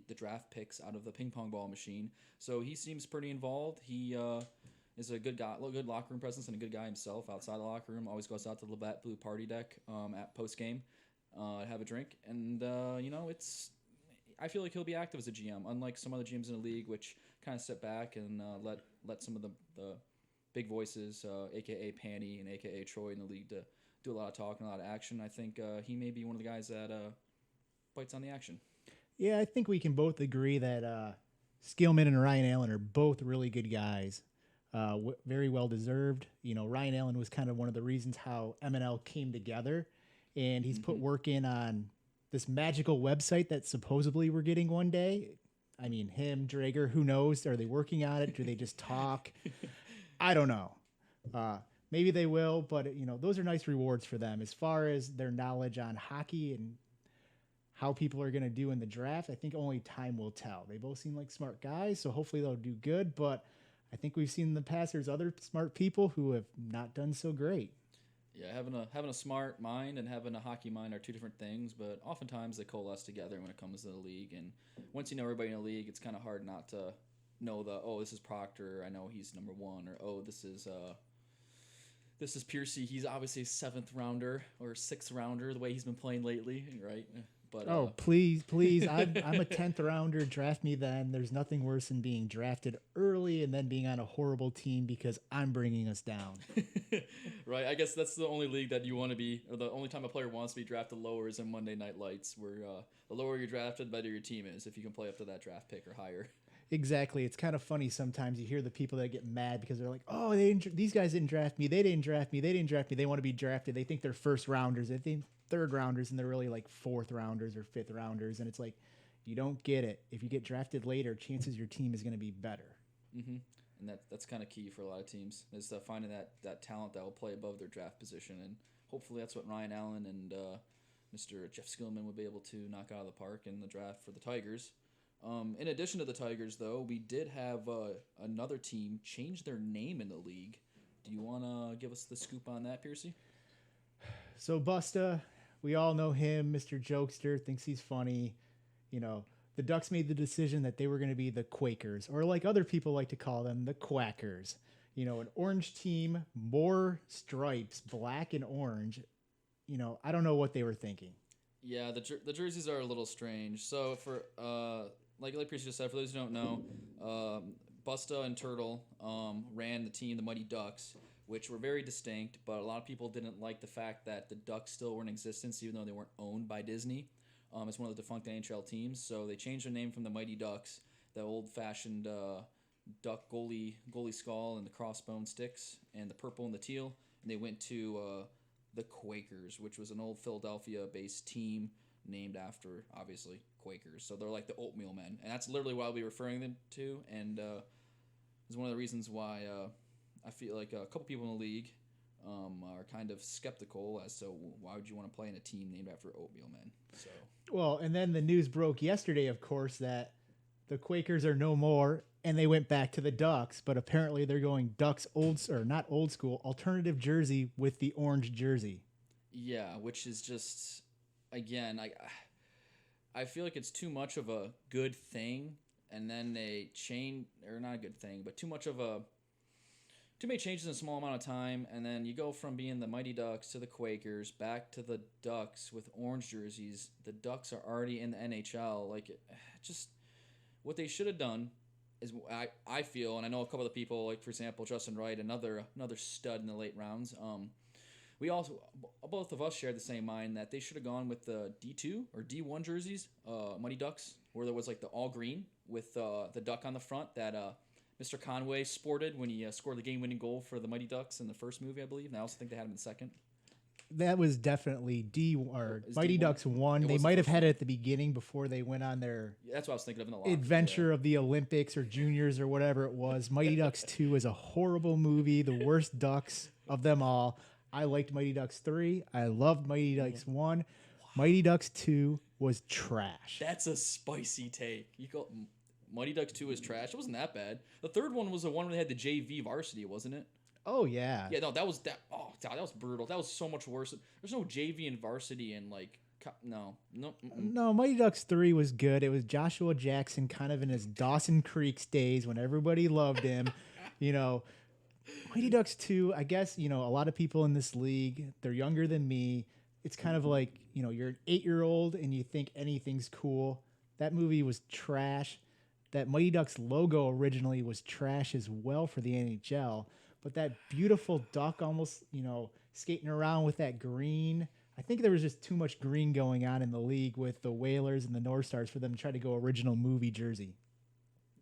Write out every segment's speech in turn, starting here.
the draft picks out of the ping pong ball machine. So he seems pretty involved. He is a good guy, good locker room presence, and a good guy himself outside the locker room. Always goes out to the Labatt Blue party deck at post game, have a drink, and it's. I feel like he'll be active as a GM, unlike some other GMs in the league, which kind of sit back and let some of the big voices, aka Panny and aka Troy in the league, to do a lot of talk and a lot of action. I think he may be one of the guys that bites on the action. Yeah, I think we can both agree that Skillman and Ryan Allen are both really good guys. Very well deserved. Ryan Allen was kind of one of the reasons how MNL came together, and he's put work in on this magical website that supposedly we're getting one day. I mean, him, Drager, who knows? Are they working on it? Do they just talk? I don't know. Maybe they will, but those are nice rewards for them. As far as their knowledge on hockey and how people are going to do in the draft, I think only time will tell. They both seem like smart guys, so hopefully they'll do good, but I think we've seen in the past there's other smart people who have not done so great. Yeah, having a smart mind and having a hockey mind are two different things, but oftentimes they coalesce together when it comes to the league. And once you know everybody in the league, it's kind of hard not to know this is Proctor, I know he's number one, or this is Pearcy, he's obviously a 7th rounder or 6th rounder the way he's been playing lately, right? But please, I'm a 10th rounder. Draft me then. There's nothing worse than being drafted early and then being on a horrible team because I'm bringing us down. Right. I guess that's the only league that you want to be, or the only time a player wants to be drafted lower is in Monday Night Lights, where the lower you're drafted, the better your team is if you can play up to that draft pick or higher. Exactly. It's kind of funny sometimes you hear the people that get mad because they're like, oh, these guys didn't draft me. They didn't draft me. They want to be drafted. They think they're first rounders. They think 3rd rounders, and they're really like 4th rounders or 5th rounders. And it's like, you don't get it. If you get drafted later, chances your team is going to be better. Mm-hmm. And that's kind of key for a lot of teams, is finding that talent that will play above their draft position. And hopefully that's what Ryan Allen and Mr. Jeff Skillman would be able to knock out of the park in the draft for the Tigers. In addition to the Tigers, though, we did have another team change their name in the league. Do you want to give us the scoop on that, Pearcy? So Busta, we all know him, Mr. Jokester, thinks he's funny. The Ducks made the decision that they were going to be the Quakers, or like other people like to call them, the Quackers. An orange team, more stripes, black and orange. I don't know what they were thinking. Yeah, the jerseys are a little strange. So for like Pearcy just said, for those who don't know, Busta and Turtle ran the team, the Mighty Ducks, which were very distinct, but a lot of people didn't like the fact that the Ducks still were in existence, even though they weren't owned by Disney. It's one of the defunct NHL teams, so they changed their name from the Mighty Ducks, the old-fashioned duck goalie skull and the crossbone sticks, and the purple and the teal, and they went to the Quakers, which was an old Philadelphia-based team named after, obviously, Quakers. So they're like the oatmeal men, and that's literally what I'll be referring them to, and is one of the reasons why I feel like a couple people in the league are kind of skeptical as to why would you want to play in a team named after oatmeal men. So well, and then the news broke yesterday, of course, that the Quakers are no more, and they went back to the Ducks. But apparently, they're going Ducks not old school, alternative jersey with the orange jersey. Yeah, which is just, again, I feel like it's too much of a good thing, and then they change, or not a good thing, but too many changes in a small amount of time, and then you go from being the Mighty Ducks to the Quakers, back to the Ducks with orange jerseys. The Ducks are already in the NHL. Just what they should have done is, I feel, and I know a couple of people, like for example Justin Wright, another stud in the late rounds. We also, both of us shared the same mind that they should have gone with the D2 or D1 jerseys, Mighty Ducks, where there was like the all green with the duck on the front that Mr. Conway sported when he scored the game-winning goal for the Mighty Ducks in the first movie, I believe. And I also think they had him in second. That was definitely Mighty Ducks 1. They might have had it at the beginning before they went on their that's what I was thinking of in the adventure of the Olympics or juniors or whatever it was. Mighty Ducks 2 is a horrible movie, the worst Ducks of them all. I liked Mighty Ducks 3. I loved Mighty Ducks 1. Wow. Mighty Ducks 2 was trash. That's a spicy take. You go Mighty Ducks 2 is trash. It wasn't that bad. The third one was the one where they had the JV varsity, wasn't it? Oh yeah. Yeah, no, that was brutal. That was so much worse. There's no JV and varsity in like No. No, Mighty Ducks 3 was good. It was Joshua Jackson kind of in his Dawson Creek days when everybody loved him. You know, Mighty Ducks 2, I guess, a lot of people in this league, they're younger than me. It's kind of like, you're an 8-year-old and you think anything's cool. That movie was trash. That Mighty Ducks logo originally was trash as well for the NHL. But that beautiful duck almost, skating around with that green. I think there was just too much green going on in the league with the Whalers and the North Stars for them to try to go original movie jersey.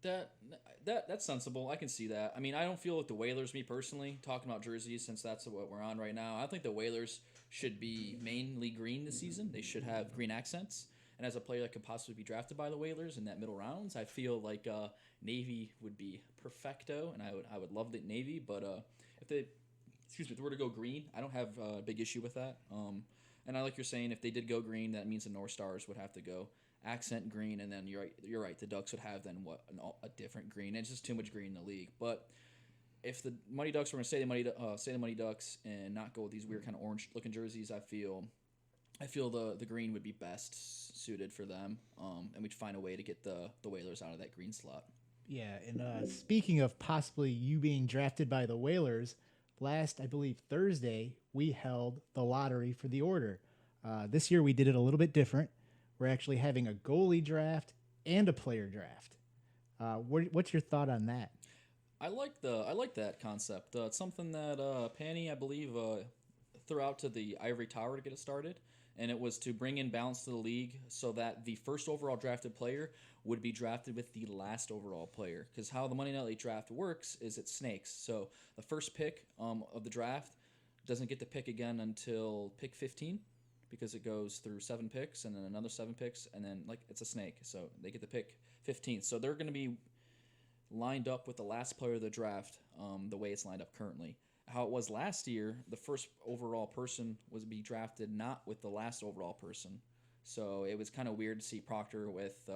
That's sensible. I can see that. I mean, I don't feel like the Whalers, me personally, talking about jerseys since that's what we're on right now. I think the Whalers should be mainly green this season. They should have green accents. And as a player that could possibly be drafted by the Whalers in that middle rounds, I feel like Navy would be perfecto, and I would love the Navy. But if they were to go green, I don't have a big issue with that. And I like you're saying, if they did go green, that means the North Stars would have to go accent green, and then you're right. The Ducks would have then a different green. It's just too much green in the league. But if the Mighty Ducks were going to say the Mighty Ducks and not go with these weird kind of orange looking jerseys, I feel the green would be best suited for them, and we'd find a way to get the Whalers out of that green slot. Yeah, and speaking of possibly you being drafted by the Whalers, last, I believe, Thursday, we held the lottery for the order. This year we did it a little bit different. We're actually having a goalie draft and a player draft. What's your thought on that? I like that concept. It's something that Panny, I believe, threw out to the Ivory Tower to get it started, and it was to bring in balance to the league so that the first overall drafted player would be drafted with the last overall player. Because how the Monday Night League draft works is it snakes. So the first pick of the draft doesn't get to pick again until pick 15, because it goes through 7 picks and then another 7 picks, and then it's a snake. So they get to pick 15th. So they're going to be lined up with the last player of the draft the way it's lined up currently. How it was last year, the first overall person was be drafted not with the last overall person. So it was kind of weird to see Proctor with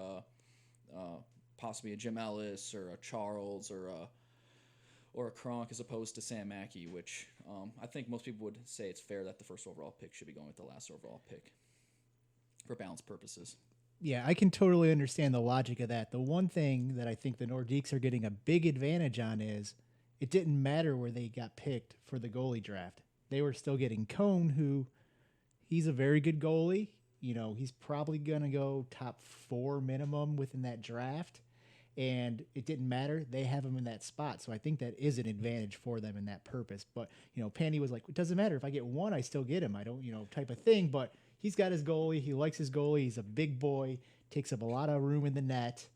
possibly a Jim Ellis or a Charles or a Kronk as opposed to Sam Mackey, which I think most people would say it's fair that the first overall pick should be going with the last overall pick for balance purposes. Yeah, I can totally understand the logic of that. The one thing that I think the Nordiques are getting a big advantage on is it didn't matter where they got picked for the goalie draft. They were still getting Cone, who he's a very good goalie. He's probably going to go top 4 minimum within that draft. And it didn't matter. They have him in that spot. So I think that is an advantage for them in that purpose. But, Panny was like, it doesn't matter. If I get one, I still get him. I don't, type of thing. But he's got his goalie. He likes his goalie. He's a big boy. Takes up a lot of room in the net.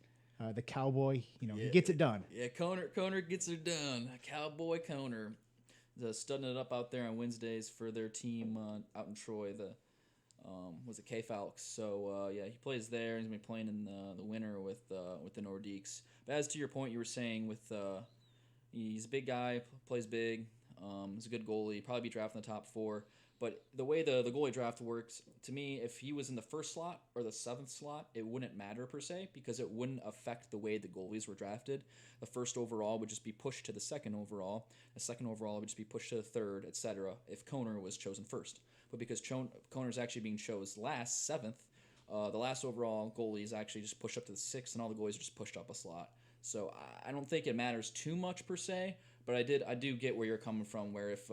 The Cowboy, he gets it done. Yeah, Koner gets it done. Cowboy Koner. Studding it up out there on Wednesdays for their team out in Troy. Was it K-Falcons? So, he plays there. He's going to be playing in the winter with the Nordiques. But as to your point, you were saying he's a big guy, plays big. He's a good goalie. Probably be drafted in the top 4. But the way the goalie draft works, to me, if he was in the first slot or the 7th slot, it wouldn't matter per se because it wouldn't affect the way the goalies were drafted. The first overall would just be pushed to the 2nd overall. The 2nd overall would just be pushed to the 3rd, etc. if Koner was chosen first. But because Koner's actually being chosen last, 7th, the last overall goalie is actually just pushed up to the 6th, and all the goalies are just pushed up a slot. So I don't think it matters too much per se, but I do get where you're coming from, where if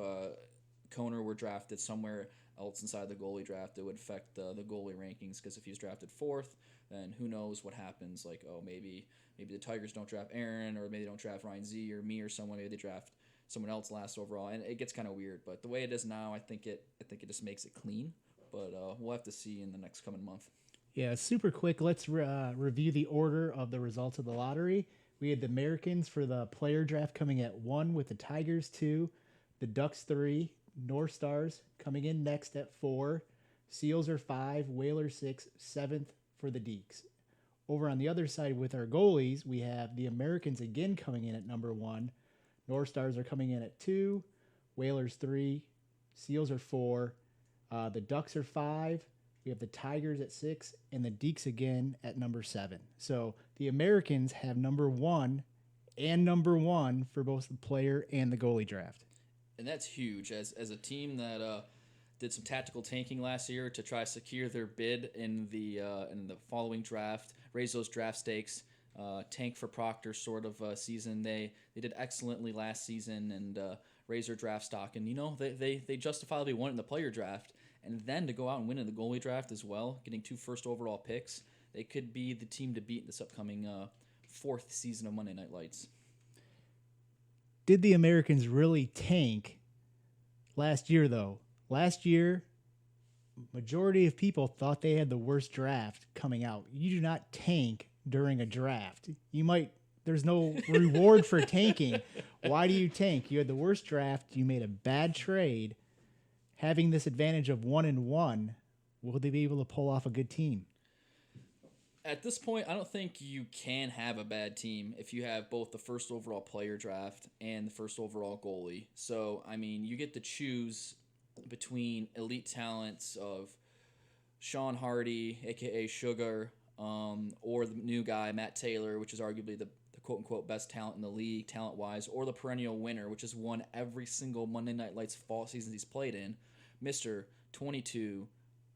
Koner were drafted somewhere else inside the goalie draft, it would affect the goalie rankings, because if he's drafted 4th, then who knows what happens. Maybe the Tigers don't draft Aaron, or maybe they don't draft Ryan Z or me or someone. Maybe they draft someone else last overall, and it gets kind of weird. But the way it is now, I think it just makes it clean. But we'll have to see in the next coming month. Yeah, super quick. Let's review the order of the results of the lottery. We had the Americans for the player draft coming at 1, with the Tigers 2, the Ducks 3, North Stars coming in next at 4, Seals are 5, Whalers 6, 7th for the Deeks. Over on the other side with our goalies, we have the Americans again coming in at number 1, North Stars are coming in at 2, Whalers 3, Seals are 4, the Ducks are 5, we have the Tigers at 6, and the Deeks again at number 7. So the Americans have number 1 and number 1 for both the player and the goalie draft. And that's huge as a team that did some tactical tanking last year to try to secure their bid in the following draft, raise those draft stakes, tank for Proctor sort of season. They did excellently last season and raised their draft stock, and they justifiably won in the player draft, and then to go out and win in the goalie draft as well, getting 2 first overall picks. They could be the team to beat this upcoming 4th season of Monday Night Lights. Did the Americans really tank last year, though? Last year, majority of people thought they had the worst draft coming out. You do not tank during a draft. There's no reward for tanking. Why do you tank? You had the worst draft. You made a bad trade. Having this advantage of 1-1, will they be able to pull off a good team? At this point, I don't think you can have a bad team if you have both the first overall player draft and the first overall goalie. So, I mean, you get to choose between elite talents of Sean Hardy, a.k.a. Sugar, or the new guy, Matt Taylor, which is arguably the quote-unquote best talent in the league, talent-wise, or the perennial winner, which has won every single Monday Night Lights fall season he's played in, Mr. 22,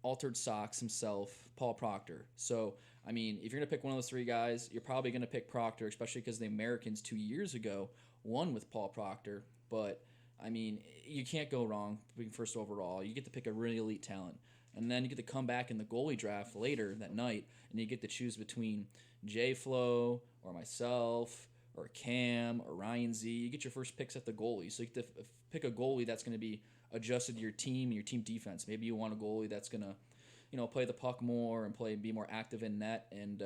Altered Socks himself, Paul Proctor. So, I mean, if you're going to pick one of those 3 guys, you're probably going to pick Proctor, especially because the Americans 2 years ago won with Paul Proctor. But, I mean, you can't go wrong being first overall. You get to pick a really elite talent. And then you get to come back in the goalie draft later that night, and you get to choose between J-Flo or myself or Cam or Ryan Z. You get your first picks at the goalie. So you get to pick a goalie that's going to be adjusted to your team and your team defense. Maybe you want a goalie that's going to play the puck more and be more active in net and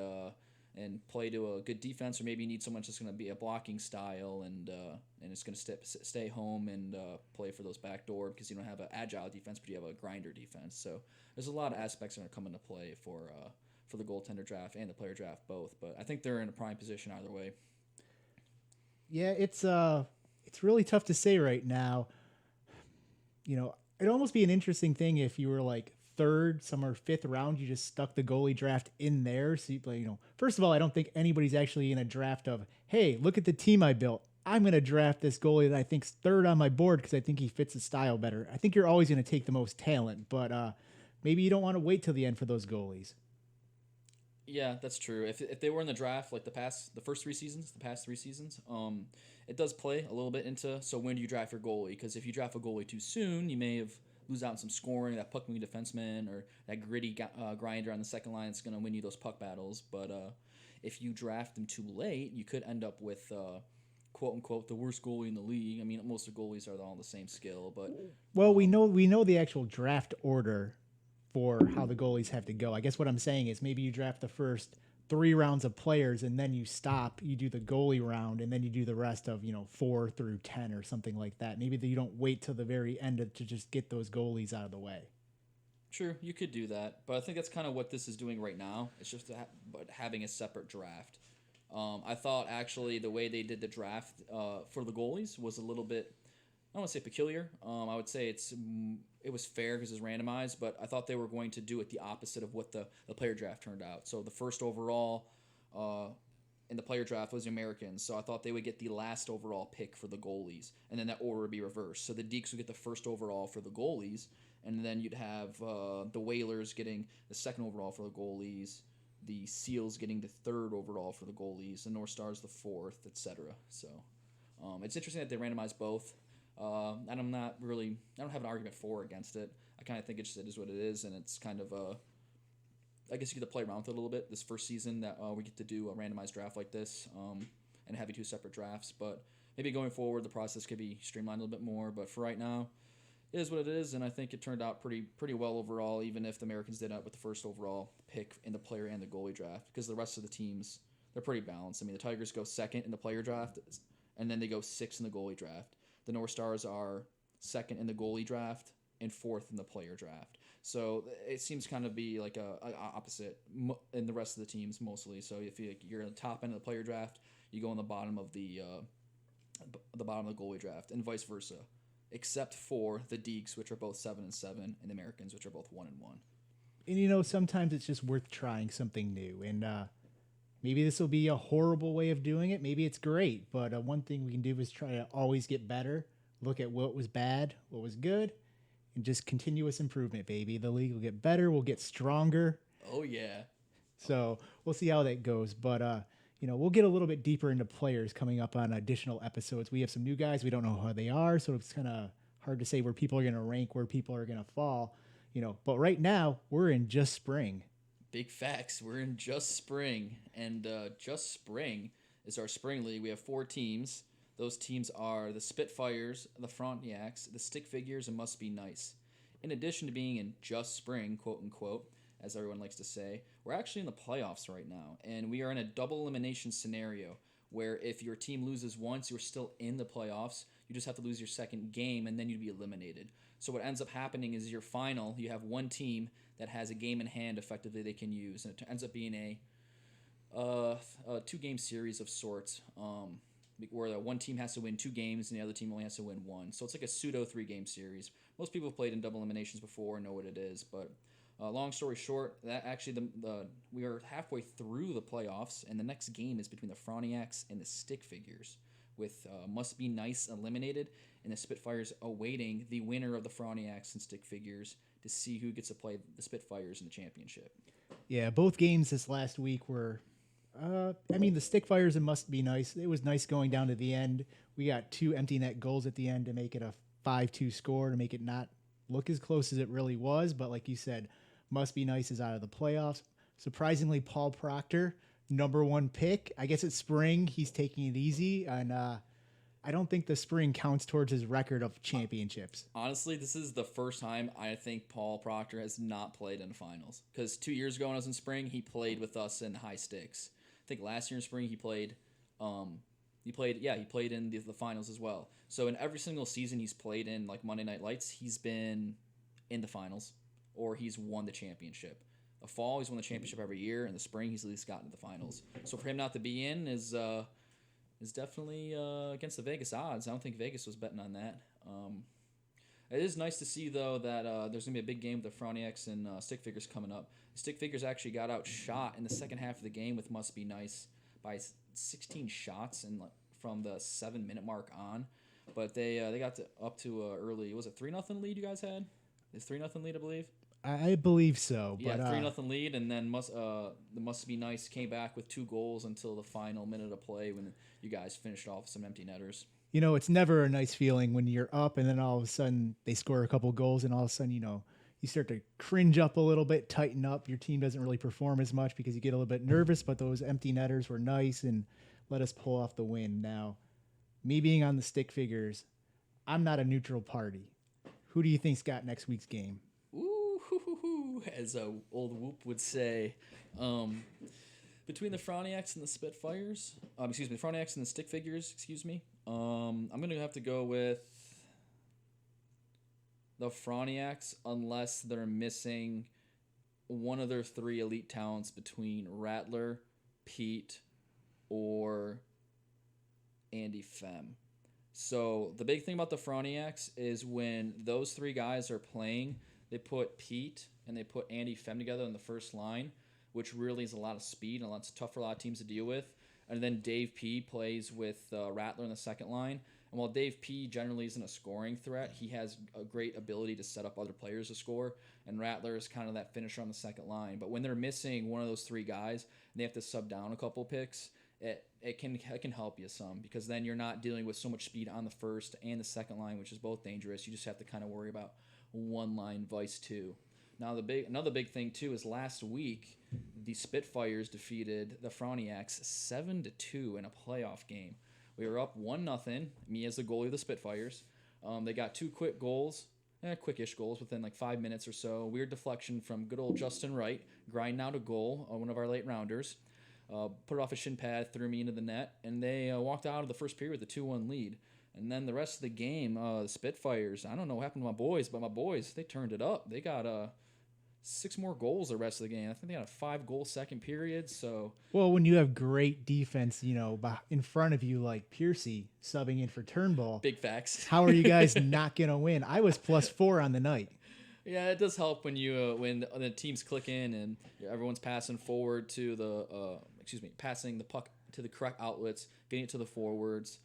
play to a good defense, or maybe you need someone that's just going to be a blocking style and it's going to stay home and play for those back door because you don't have an agile defense, but you have a grinder defense. So there's a lot of aspects that are going to come into play for the goaltender draft and the player draft both. But I think they're in a prime position either way. Yeah, it's really tough to say right now. It'd almost be an interesting thing if you were like 3rd, somewhere 5th round, you just stuck the goalie draft in there. So first of all, I don't think anybody's actually in a draft of, hey, look at the team I built. I'm going to draft this goalie that I think's 3rd on my board because I think he fits the style better. I think you're always going to take the most talent, but maybe you don't want to wait till the end for those goalies. Yeah, that's true. If they were in the draft like the past 3 seasons, it does play a little bit into, so when do you draft your goalie? Because if you draft a goalie too soon, you may lose out on some scoring, that puck-moving defenseman or that gritty grinder on the second line that's going to win you those puck battles. But if you draft them too late, you could end up with quote-unquote the worst goalie in the league. I mean, most of the goalies are all the same skill. But well, we know the actual draft order for how the goalies have to go. I guess what I'm saying is maybe you draft the first 3 rounds of players and then you stop, you do the goalie round, and then you do the rest of 4 through 10 or something like that. Maybe you don't wait till the very end to just get those goalies out of the way. True, you could do that, but I think that's kind of what this is doing right now. It's just but having a separate draft. I thought actually the way they did the draft for the goalies was a little bit, I don't want to say peculiar. I would say it was fair because it's randomized, but I thought they were going to do it the opposite of what the player draft turned out. So the first overall in the player draft was the Americans, so I thought they would get the last overall pick for the goalies, and then that order would be reversed. So the Deeks would get the first overall for the goalies, and then you'd have the Whalers getting the second overall for the goalies, the Seals getting the 3rd overall for the goalies, the North Stars the 4th, etc. So it's interesting that they randomized both. And I don't have an argument for or against it. I kind of think it is what it is, and it's kind of I guess you get to play around with it a little bit this first season that we get to do a randomized draft like this and having 2 separate drafts. But maybe going forward, the process could be streamlined a little bit more. But for right now, it is what it is, and I think it turned out pretty well overall, even if the Americans did out with the first overall pick in the player and the goalie draft, because the rest of the teams, they're pretty balanced. I mean, the Tigers go 2nd in the player draft, and then they go 6th in the goalie draft. The North Stars are 2nd in the goalie draft and 4th in the player draft. So it seems kind of be like a opposite in the rest of the teams mostly. So if you're in the top end of the player draft, you go in the bottom of the goalie draft, and vice versa, except for the Deeks, which are both 7-7, and the Americans, which are both 1-1. And sometimes it's just worth trying something new, and maybe this will be a horrible way of doing it. Maybe it's great, but one thing we can do is try to always get better. Look at what was bad, what was good, and just continuous improvement, baby. The league will get better, we'll get stronger. Oh, yeah. So we'll see how that goes. But, we'll get a little bit deeper into players coming up on additional episodes. We have some new guys. We don't know how they are, so it's kind of hard to say where people are going to rank, where people are going to fall. But right now, we're in just spring. Big facts. We're in just spring. And just spring is our spring league. We have 4 teams. Those teams are the Spitfires, the Frontenacs, the Stick Figures, and Must Be Nice. In addition to being in just spring, quote unquote, as everyone likes to say, we're actually in the playoffs right now. And we are in a double elimination scenario where if your team loses once, you're still in the playoffs. You just have to lose your second game, and then you'd be eliminated. So what ends up happening is your final, you have one team that has a game in hand effectively they can use. And it ends up being a 2-game series of sorts. Where the one team has to win 2 games and the other team only has to win 1. So it's like a pseudo 3-game series. Most people have played in double eliminations before and know what it is. But long story short, that actually we are halfway through the playoffs, and the next game is between the Frontenacs and the Stick Figures, with Must Be Nice eliminated and the Spitfires awaiting the winner of the Frontenacs and Stick Figures to see who gets to play the Spitfires in the championship. Yeah, both games this last week were... the Stickfires and Must Be Nice. It was nice going down to the end. We got 2 empty net goals at the end to make it a 5-2 score, to make it not look as close as it really was. But like you said, Must Be Nice is out of the playoffs. Surprisingly, Paul Proctor, number 1 pick. I guess it's spring. He's taking it easy. And I don't think the spring counts towards his record of championships. Honestly, this is the first time I think Paul Proctor has not played in finals. Because 2 years ago when I was in spring, he played with us in high stakes. I think last year in spring he played in the finals as well. So in every single season he's played in like Monday Night Lights, he's been in the finals or he's won the championship. The fall he's won the championship every year, and the spring he's at least gotten to the finals. So for him not to be in is definitely against the Vegas odds. I don't think Vegas was betting on that. It is nice to see, though, that there's going to be a big game with the Frontenacs and Stick Figures coming up. The Stick Figures actually got outshot in the second half of the game with Must Be Nice by 16 shots and from the 7-minute mark on. But they got up to early, was it 3-0 lead you guys had? It's 3-0 lead, I believe? I believe so. Yeah, but, 3-0 lead, and then the Must Be Nice came back with 2 goals until the final minute of play when you guys finished off with some empty netters. It's never a nice feeling when you're up and then all of a sudden they score a couple goals and all of a sudden, you start to cringe up a little bit, tighten up. Your team doesn't really perform as much because you get a little bit nervous, but those empty netters were nice and let us pull off the win. Now, me being on the Stick Figures, I'm not a neutral party. Who do you think's got next week's game? Ooh, as a old Whoop would say. Between the Frontenacs and the Spitfires, the Frontenacs and the Stick Figures, I'm going to have to go with the Frontenacs unless they're missing one of their 3 elite talents between Rattler, Pete, or Andy Fem. So the big thing about the Frontenacs is when those 3 guys are playing, they put Pete and they put Andy Fem together in the first line, which really is a lot of speed and it's tough for a lot of teams to deal with. And then Dave P plays with Rattler in the second line. And while Dave P generally isn't a scoring threat, he has a great ability to set up other players to score. And Rattler is kind of that finisher on the second line. But when they're missing one of those 3 guys and they have to sub down a couple picks, it can help you some, because then you're not dealing with so much speed on the first and the second line, which is both dangerous. You just have to kind of worry about one line vice 2. Now, another big thing, too, is last week, the Spitfires defeated the Frontenacs 7-2 in a playoff game. We were up 1-0, me as the goalie of the Spitfires. They got 2 quick goals, quickish goals within like 5 minutes or so. Weird deflection from good old Justin Wright, grinding out a goal, one of our late rounders. Put it off a shin pad, threw me into the net, and they walked out of the first period with a 2-1 lead. And then the rest of the game, the Spitfires, I don't know what happened to my boys, but my boys, they turned it up. They got 6 more goals the rest of the game. I think they had a 5-goal second period. So well, when you have great defense, in front of you like Pearcy subbing in for Turnbull, big facts. How are you guys not gonna win? I was +4 on the night. Yeah, it does help when the teams click in and everyone's passing forward to passing the puck to the correct outlets, getting it to the forwards.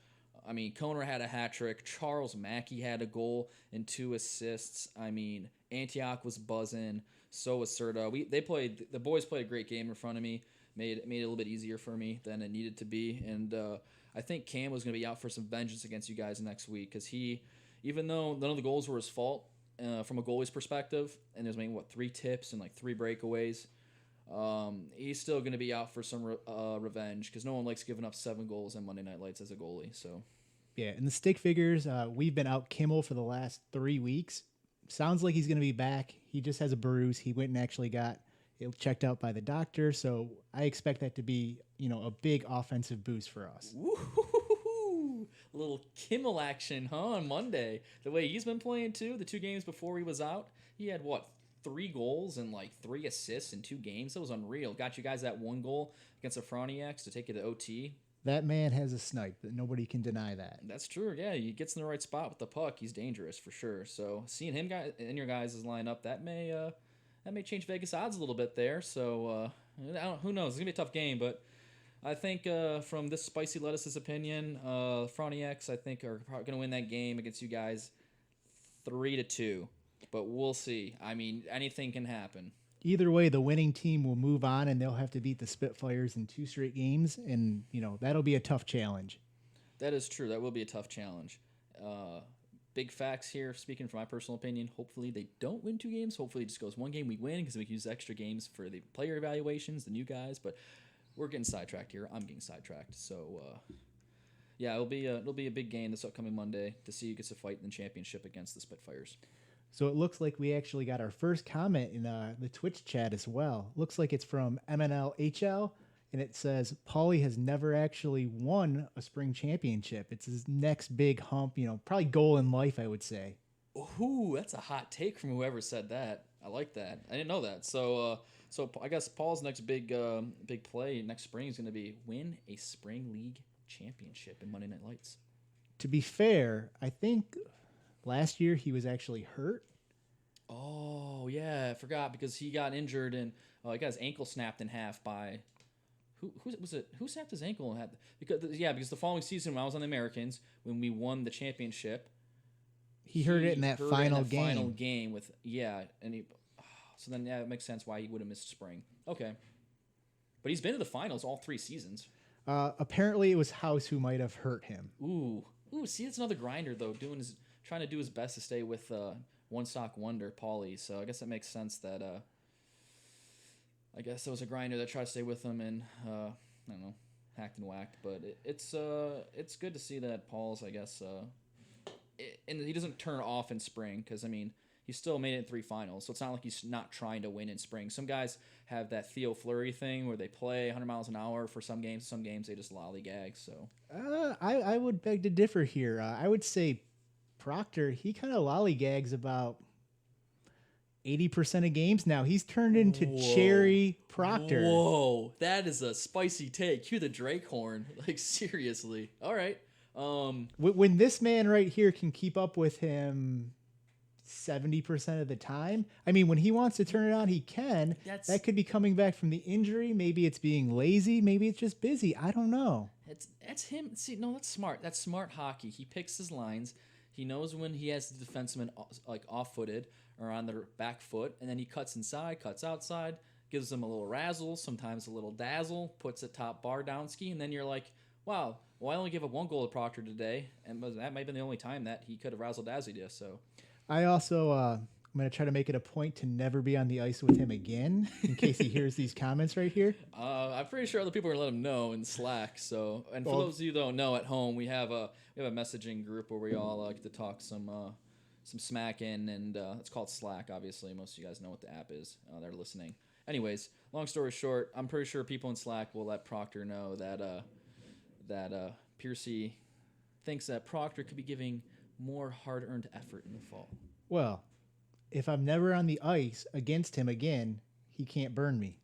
I mean, Koner had a hat trick. Charles Mackey had a goal and 2 assists. I mean, Antioch was buzzing. So was Serta. The boys played a great game in front of me. Made it a little bit easier for me than it needed to be. And I think Cam was going to be out for some vengeance against you guys next week because even though none of the goals were his fault from a goalie's perspective, and there's maybe 3 tips and like 3 breakaways. He's still going to be out for some revenge because no one likes giving up 7 goals on Monday Night Lights as a goalie. So, yeah, and the stick figures, we've been out Kimmel for the last 3 weeks. Sounds like he's going to be back. He just has a bruise. He went and actually got it checked out by the doctor. So I expect that to be, a big offensive boost for us. Woo-hoo-hoo-hoo. A little Kimmel action, on Monday. The way he's been playing too, the 2 games before he was out, he had 3 goals and 3 assists in 2 games. That was unreal. Got you guys that 1 goal against the Froniacs to take it to OT. That man has a snipe. Nobody can deny that. That's true. Yeah, he gets in the right spot with the puck. He's dangerous for sure. So seeing him in your guys' lineup, that may change Vegas odds a little bit there. So who knows? It's gonna be a tough game, but I think from this Spicy Lettuce's opinion, Froniacs I think are probably gonna win that game against you guys 3-2. But we'll see. I mean, anything can happen. Either way, the winning team will move on, and they'll have to beat the Spitfires in 2 straight games, and, that'll be a tough challenge. That is true. That will be a tough challenge. Big facts here, speaking from my personal opinion. Hopefully they don't win 2 games. Hopefully it just goes 1 game, we win, because we can use extra games for the player evaluations, the new guys. But we're getting sidetracked here. I'm getting sidetracked. So, yeah, it'll be a big game this upcoming Monday to see who gets to fight in the championship against the Spitfires. So it looks like we actually got our first comment in the Twitch chat as well. Looks like it's from MNL HL, and it says, Paulie has never actually won a spring championship. It's his next big hump, probably goal in life, I would say. Ooh, that's a hot take from whoever said that. I like that. I didn't know that. So I guess Paul's next big play next spring is going to be win a spring league championship in Monday Night Lights. To be fair, I think last year he was actually hurt. Oh, yeah, I forgot because he got injured and he got his ankle snapped in half by who was it? Who snapped his ankle and had because the following season when I was on the Americans when we won the championship, he hurt it in that final game. Final game with so then it makes sense why he would have missed spring. Okay, but he's been to the finals all 3 seasons. Apparently, it was House who might have hurt him. Ooh, see, it's another grinder though, trying to do his best to stay with one stock wonder, Paulie. So I guess that makes sense that I guess there was a grinder that tried to stay with him and I don't know, hacked and whacked. But it's good to see that Paul's and he doesn't turn off in spring because I mean he still made it in 3 finals, so it's not like he's not trying to win in spring. Some guys have that Theo Fleury thing where they play 100 miles an hour for some games. Some games they just lollygag. So I would beg to differ here. I would say Proctor, he kind of lollygags about 80% of games now. He's turned into Cherry Proctor. Whoa, that is a spicy take. Cue the Drake horn. Like, seriously. All right. When this man right here can keep up with him 70% of the time, I mean, when he wants to turn it on, he can. That could be coming back from the injury. Maybe it's being lazy. Maybe it's just busy. I don't know. That's him. See, no, that's smart. That's smart hockey. He picks his lines. He knows when he has the defenseman off-footed or on their back foot, and then he cuts inside, cuts outside, gives them a little razzle, sometimes a little dazzle, puts a top bar down ski, and then you're like, wow, well, I only gave up 1 goal to Proctor today, and that might have been the only time that he could have razzle-dazzled you. So, I also I'm going to try to make it a point to never be on the ice with him again in case he hears these comments right here. I'm pretty sure other people are going to let him know in Slack. So, and for those of you who don't know at home, we have a messaging group where we all like to talk some smack in, and it's called Slack. Obviously, most of you guys know what the app is. They're listening. Anyways, long story short, I'm pretty sure people in Slack will let Proctor know that Pearcy thinks that Proctor could be giving more hard-earned effort in the fall. Well, if I'm never on the ice against him again, he can't burn me.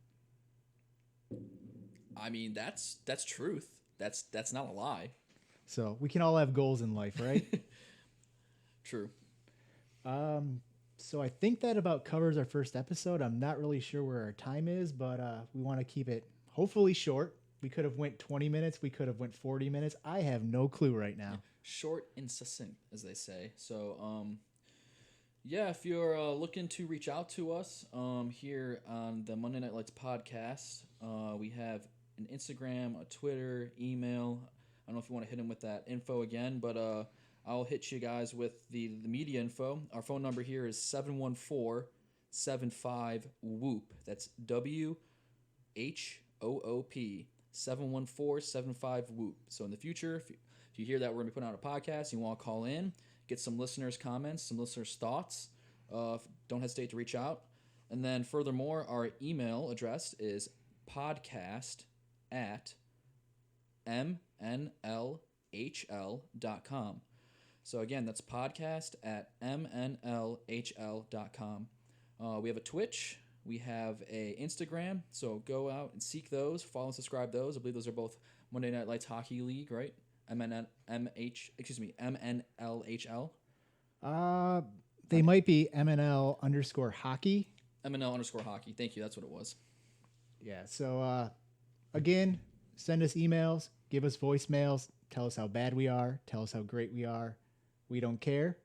I mean, that's truth. That's not a lie. So we can all have goals in life, right? True. So I think that about covers our first episode. I'm not really sure where our time is, but we want to keep it hopefully short. We could have went 20 minutes. We could have went 40 minutes. I have no clue right now. Short and succinct, as they say. So, yeah, if you're looking to reach out to us here on the Monday Night Lights podcast, we have an Instagram, a Twitter, email. I don't know if you want to hit them with that info again, but I'll hit you guys with the media info. Our phone number here is 714-75-WHOOP. That's WHOOP. 714-75-WHOOP. So in the future, if you hear that we're going to be putting out a podcast, you want to call in, get some listeners' comments, some listeners' thoughts, don't hesitate to reach out. And then furthermore, our email address is podcast@mnlhl.com. So again, that's podcast@mnlhl.com. We have a Twitch. We have a Instagram. So go out and seek those. Follow and subscribe those. I believe those are both Monday Night Lights Hockey League, right? MNLHL. They might be MNL_hockey. MNL_hockey. Thank you. That's what it was. Yeah. So again, send us emails, give us voicemails, tell us how bad we are, tell us how great we are. We don't care.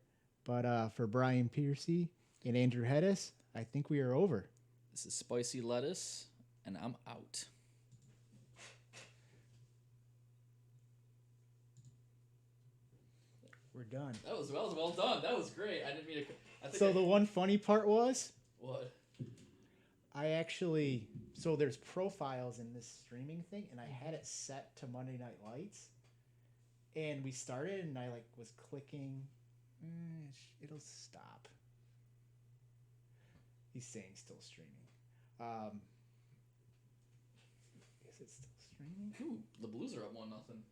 But for Brian Pearcy and Andrew Hetes, I think we are over. This is Spicy Lettuce, and I'm out. We're done. That was well done. That was great. I didn't mean to. So the one funny part was, what? So there's profiles in this streaming thing, and I had it set to Monday Night Lights, and we started, and I was clicking. It'll stop. He's saying still streaming. Is it still streaming? Ooh, the Blues are up 1-0.